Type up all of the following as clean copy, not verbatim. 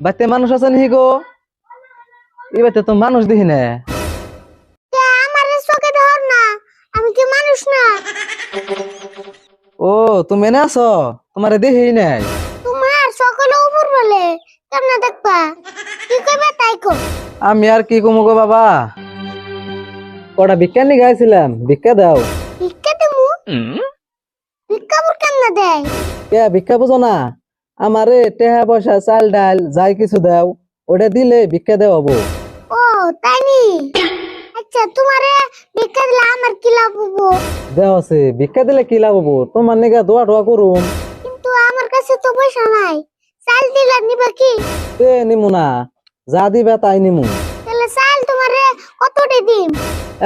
বাড়িতে মানুষ আছে নি গো? এই বাড়িতে তো মানুষ দেখি না। আমার চোখে ধর না, আমি কি মানুষ না? ও তুমি এনে আছো, তোমারে দেখি নাই। তোমার সকলে উপর বলে কেমনে দেখবা? কি কইবা তাই কো। আমি আর কি কমু গো বাবা, কটা ভিক্ষা নিয়ে গাইছিলাম, ভিক্ষা দাও। ভিক্ষা দেমু? ভিক্ষা বুর কেমনে দেয়? কে ভিক্ষা বুঝো না? আমারে টেহা পয়সা চাল ডাল যাই কিছু দাও, ওটা দিলে ভিক্ষা দেওয়া হবো। ও তাই নি? আচ্ছা তোমারে ভিক্ষা দিলে আমার কি লাভ হবো? দেওয়া আছে, ভিক্ষা দিলে কি লাভ হবো? তোমার নিগা দোয়া টোয়া করুম। কিন্তু আমার কাছে তো পয়সা নাই, চাল দিলে নিবা কি? তে নিমু না, যা দিবা তাই নিমু। তাহলে চাল তোমারে কতটি দিম?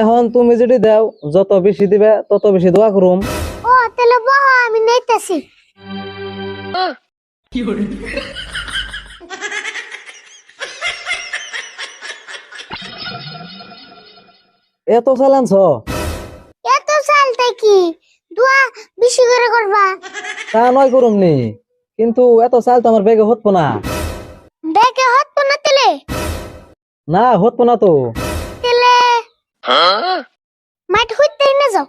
এখন তুমি যদি দাও, যত বেশি দিবে তত বেশি দোয়া করুম। ও তাহলে বহ আমি নেইতাছি। এত চাল আনছ? এত চাল তাই কি দোয়া বেশি করে করবা? তা নয় করুম নি, কিন্তু এত চাল তো আমার বেগে হতো না। দেখে হত না তেলে? না হতো না তো। তেলে মাঠ হইতে না যাও।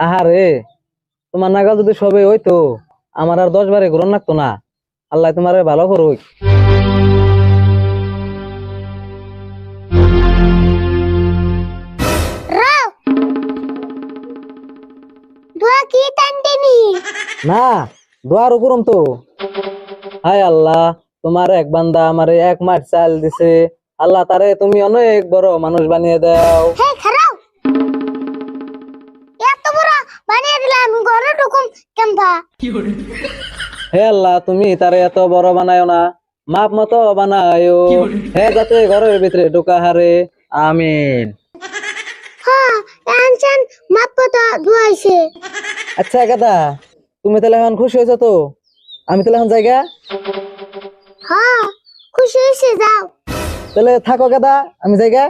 আহারে, তোমার নাগাল যদি সবে হইতো, আমার আর 10 বারে গ্রহণ লাগতো না। আল্লাহ তোমারে ভালো করুক। রাও দোয়া কি টানতেনি? না, দোয়ারও করুম তো। হায় আল্লাহ, তোমার এক বান্দা আমারে 1 মাস চাল দিছে, আল্লাহ তারে তুমি অনেক বড় মানুষ বানিয়ে দাও। হে খারাও, এত বড় বানিয়ে দিলাম আমি ঘরে ঢুকুম কেমবা? হে আল্লাহ, তুমি তারে এত বড় বানায়ো না, মাপ মতো বানায়ো। হে যাতে ঘরের ভিতরে ঢোকা হারে। আমিন। হ্যাঁ আনছেন মাপ তো ধুয়াইছে। আচ্ছা গাদা, তুমি তাহলে এখন খুশি হয়েছো তো? আমি তাহলে এখন জায়গা, হ্যাঁ খুশি হয়েছে, যাও। তাহলে থাকো গাদা, আমি জায়গা।